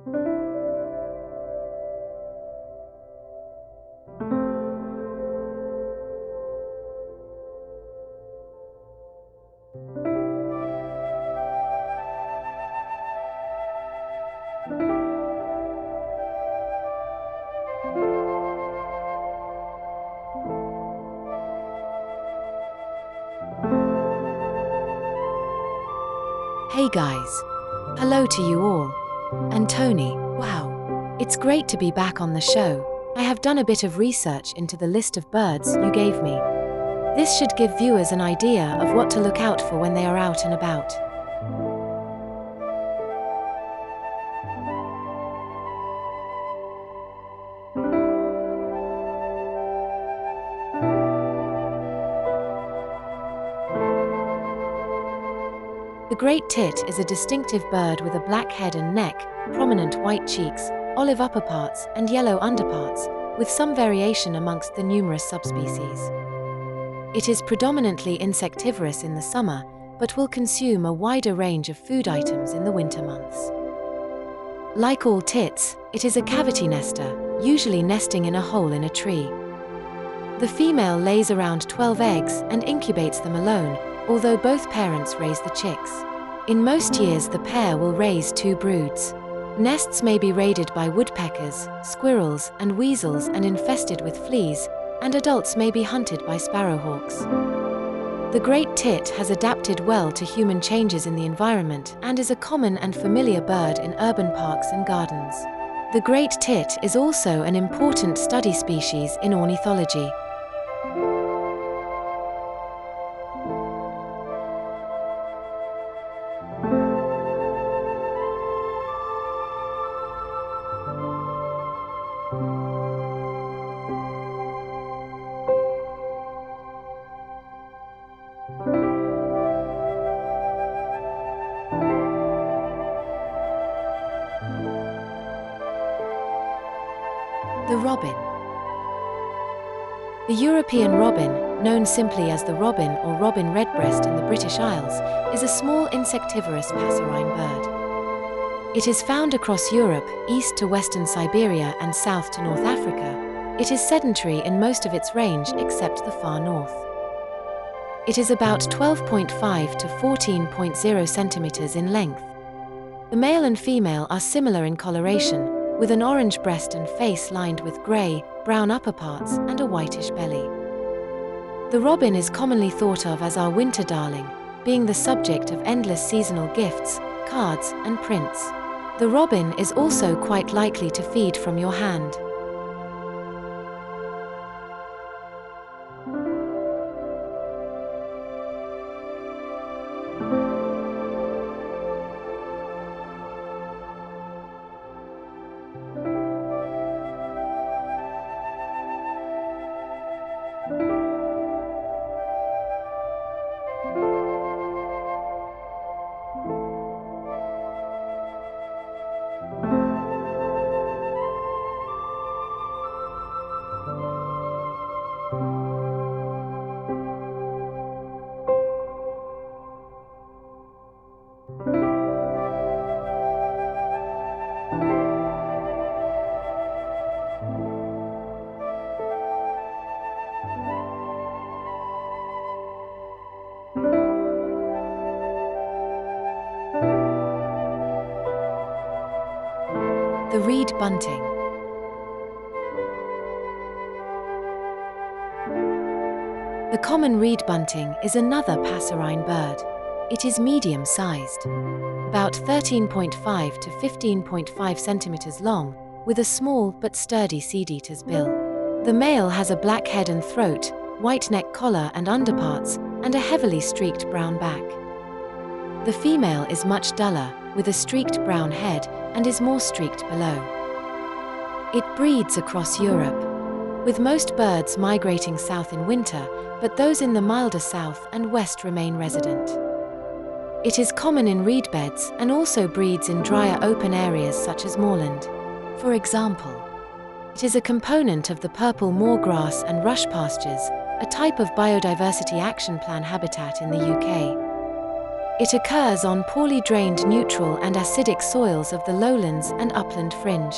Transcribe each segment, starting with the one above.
Hey guys. Hello to you all. And Tony, wow. It's great to be back on the show. I have done a bit of research into the list of birds you gave me. This should give viewers an idea of what to look out for when they are out and about. The great tit is a distinctive bird with a black head and neck, prominent white cheeks, olive upperparts, and yellow underparts, with some variation amongst the numerous subspecies. It is predominantly insectivorous in the summer, but will consume a wider range of food items in the winter months. Like all tits, it is a cavity nester, usually nesting in a hole in a tree. The female lays around 12 eggs and incubates them alone, although both parents raise the chicks. In most years, the pair will raise 2 broods. Nests may be raided by woodpeckers, squirrels, and weasels and infested with fleas, and adults may be hunted by sparrowhawks. The great tit has adapted well to human changes in the environment and is a common and familiar bird in urban parks and gardens. The great tit is also an important study species in ornithology. The robin. The European robin, known simply as the robin or robin redbreast in the British Isles, is a small insectivorous passerine bird. It is found across Europe, east to western Siberia and south to North Africa. It is sedentary in most of its range except the far north. It is about 12.5 to 14.0 centimeters in length. The male and female are similar in coloration, with an orange breast and face lined with grey, brown upperparts and a whitish belly. The robin is commonly thought of as our winter darling, being the subject of endless seasonal gifts, cards, and prints. The robin is also quite likely to feed from your hand. The reed bunting. The common reed bunting is another passerine bird. It is medium-sized, about 13.5 to 15.5 centimeters long, with a small but sturdy seed-eater's bill. The male has a black head and throat, white neck collar and underparts, and a heavily streaked brown back. The female is much duller, with a streaked brown head, and is more streaked below. It breeds across Europe, with most birds migrating south in winter, but those in the milder south and west remain resident. It is common in reed beds and also breeds in drier open areas such as moorland. For example, it is a component of the purple moor grass and rush pastures, a type of biodiversity action plan habitat in the UK. It occurs on poorly drained neutral and acidic soils of the lowlands and upland fringe.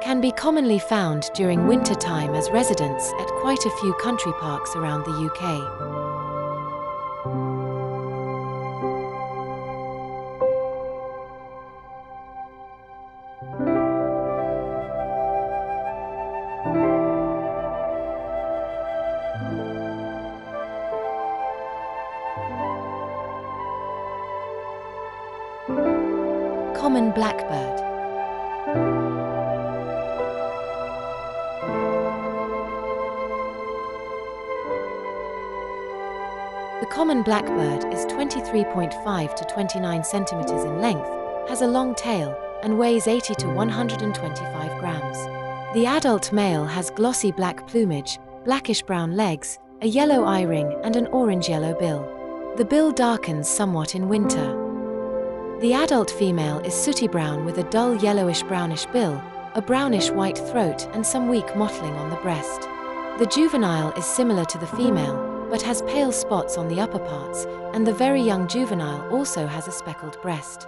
Can be commonly found during winter time as residents at quite a few country parks around the UK. Common blackbird. The common blackbird is 23.5 to 29 centimeters in length, has a long tail, and weighs 80 to 125 grams. The adult male has glossy black plumage, blackish-brown legs, a yellow eye ring, and an orange-yellow bill. The bill darkens somewhat in winter. The adult female is sooty brown with a dull yellowish-brownish bill, a brownish-white throat, and some weak mottling on the breast. The juvenile is similar to the female, but has pale spots on the upper parts, and the very young juvenile also has a speckled breast.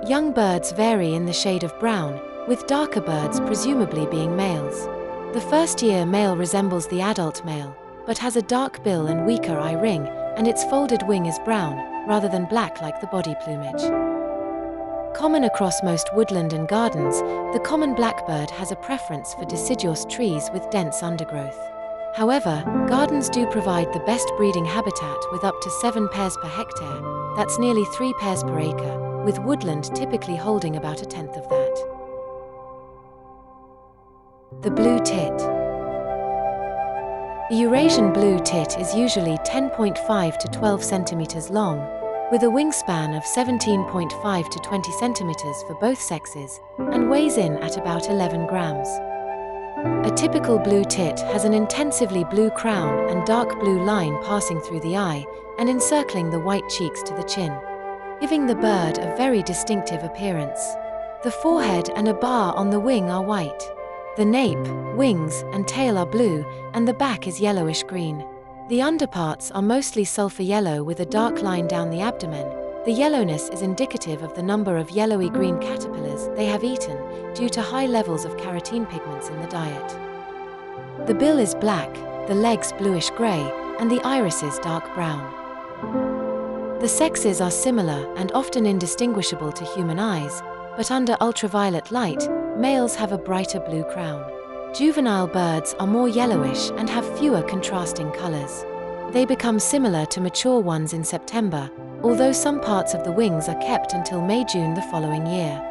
Young birds vary in the shade of brown, with darker birds presumably being males. The first-year male resembles the adult male, but has a dark bill and weaker eye ring, and its folded wing is brown, rather than black like the body plumage. Common across most woodland and gardens, the common blackbird has a preference for deciduous trees with dense undergrowth. However, gardens do provide the best breeding habitat with up to 7 pairs per hectare, that's nearly 3 pairs per acre, with woodland typically holding about a tenth of that. The blue tit. The Eurasian blue tit is usually 10.5 to 12 centimeters long, with a wingspan of 17.5 to 20 centimeters for both sexes, and weighs in at about 11 grams. A typical blue tit has an intensively blue crown and dark blue line passing through the eye and encircling the white cheeks to the chin, giving the bird a very distinctive appearance. The forehead and a bar on the wing are white. The nape, wings, and tail are blue, and the back is yellowish-green. The underparts are mostly sulfur yellow with a dark line down the abdomen. The yellowness is indicative of the number of yellowy-green caterpillars they have eaten due to high levels of carotene pigments in the diet. The bill is black, the legs bluish-grey, and the irises dark brown. The sexes are similar and often indistinguishable to human eyes, but under ultraviolet light, males have a brighter blue crown. Juvenile birds are more yellowish and have fewer contrasting colors. They become similar to mature ones in September, although some parts of the wings are kept until May-June the following year.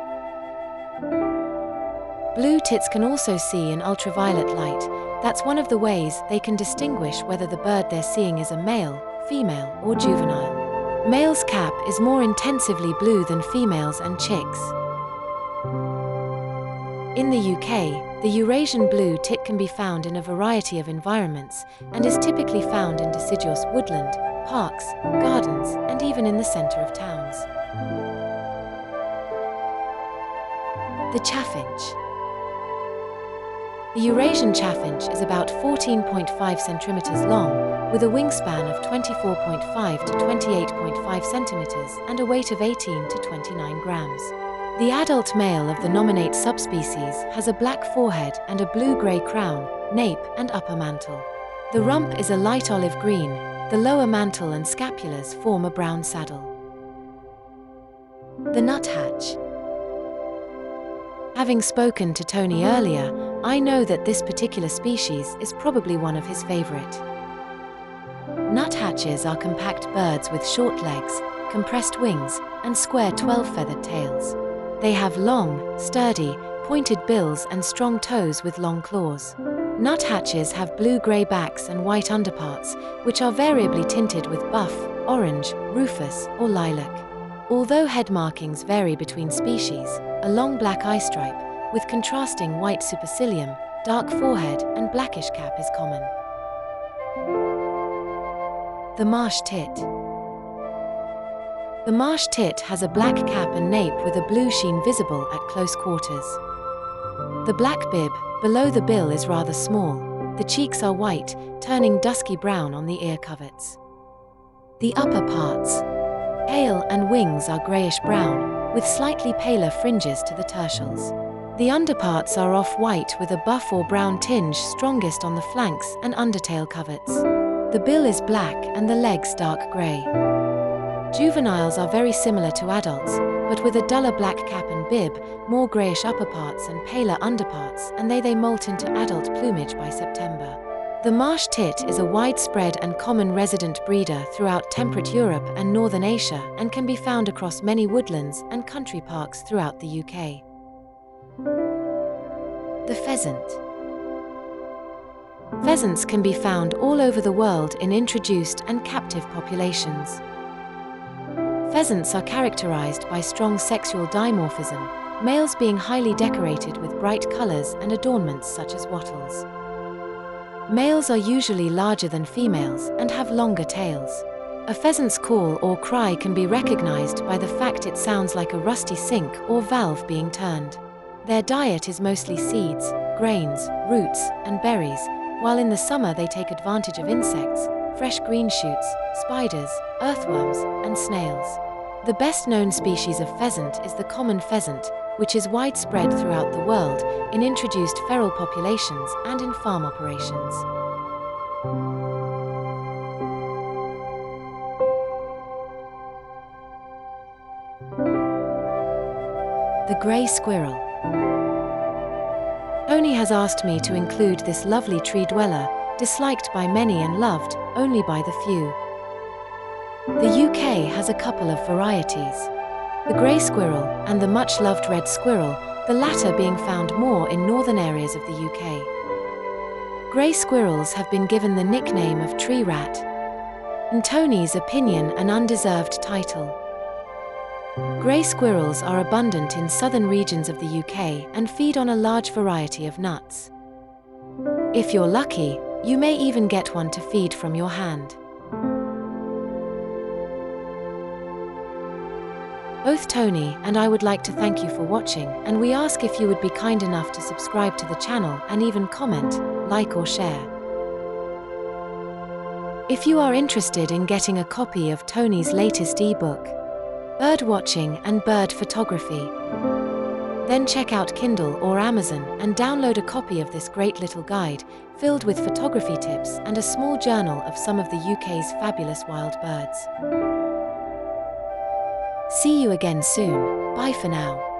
Blue tits can also see in ultraviolet light. That's one of the ways they can distinguish whether the bird they're seeing is a male, female, or juvenile. Male's cap is more intensively blue than females and chicks. In the UK, the Eurasian blue tit can be found in a variety of environments and is typically found in deciduous woodland, parks, gardens, and even in the centre of towns. The chaffinch. The Eurasian chaffinch is about 14.5 centimeters long, with a wingspan of 24.5 to 28.5 centimeters and a weight of 18 to 29 grams. The adult male of the nominate subspecies has a black forehead and a blue-grey crown, nape, and upper mantle. The rump is a light olive green. The lower mantle and scapulars form a brown saddle. The nuthatch. Having spoken to Tony earlier, I know that this particular species is probably one of his favorite. Nuthatches are compact birds with short legs, compressed wings, and square 12-feathered tails. They have long, sturdy, pointed bills and strong toes with long claws. Nuthatches have blue-grey backs and white underparts, which are variably tinted with buff, orange, rufous, or lilac. Although head markings vary between species, a long black eye stripe, with contrasting white supercilium, dark forehead, and blackish cap is common. The marsh tit. The marsh tit has a black cap and nape with a blue sheen visible at close quarters. The black bib, below the bill, is rather small. The cheeks are white, turning dusky brown on the ear coverts. The upper parts. Tail and wings are greyish-brown, with slightly paler fringes to the tertials. The underparts are off-white with a buff or brown tinge, strongest on the flanks and undertail coverts. The bill is black and the legs dark grey. Juveniles are very similar to adults, but with a duller black cap and bib, more greyish upperparts and paler underparts, and they molt into adult plumage by September. The marsh tit is a widespread and common resident breeder throughout temperate Europe and northern Asia and can be found across many woodlands and country parks throughout the UK. The pheasant. Pheasants can be found all over the world in introduced and captive populations. Pheasants are characterized by strong sexual dimorphism, males being highly decorated with bright colors and adornments such as wattles. Males are usually larger than females and have longer tails. A pheasant's call or cry can be recognized by the fact it sounds like a rusty sink or valve being turned. Their diet is mostly seeds, grains, roots, and berries, while in the summer they take advantage of insects, fresh green shoots, spiders, earthworms, and snails. The best-known species of pheasant is the common pheasant, which is widespread throughout the world in introduced feral populations and in farm operations. The grey squirrel. Tony has asked me to include this lovely tree dweller, disliked by many and loved only by the few. The UK has a couple of varieties. The grey squirrel and the much-loved red squirrel, the latter being found more in northern areas of the UK. Grey squirrels have been given the nickname of tree rat. In Tony's opinion, an undeserved title. Grey squirrels are abundant in southern regions of the UK and feed on a large variety of nuts. If you're lucky, you may even get one to feed from your hand. Both Tony and I would like to thank you for watching, and we ask if you would be kind enough to subscribe to the channel and even comment, like or share. If you are interested in getting a copy of Tony's latest ebook, Bird Watching and Bird Photography, then check out Kindle or Amazon and download a copy of this great little guide filled with photography tips and a small journal of some of the UK's fabulous wild birds. See you again soon. Bye for now.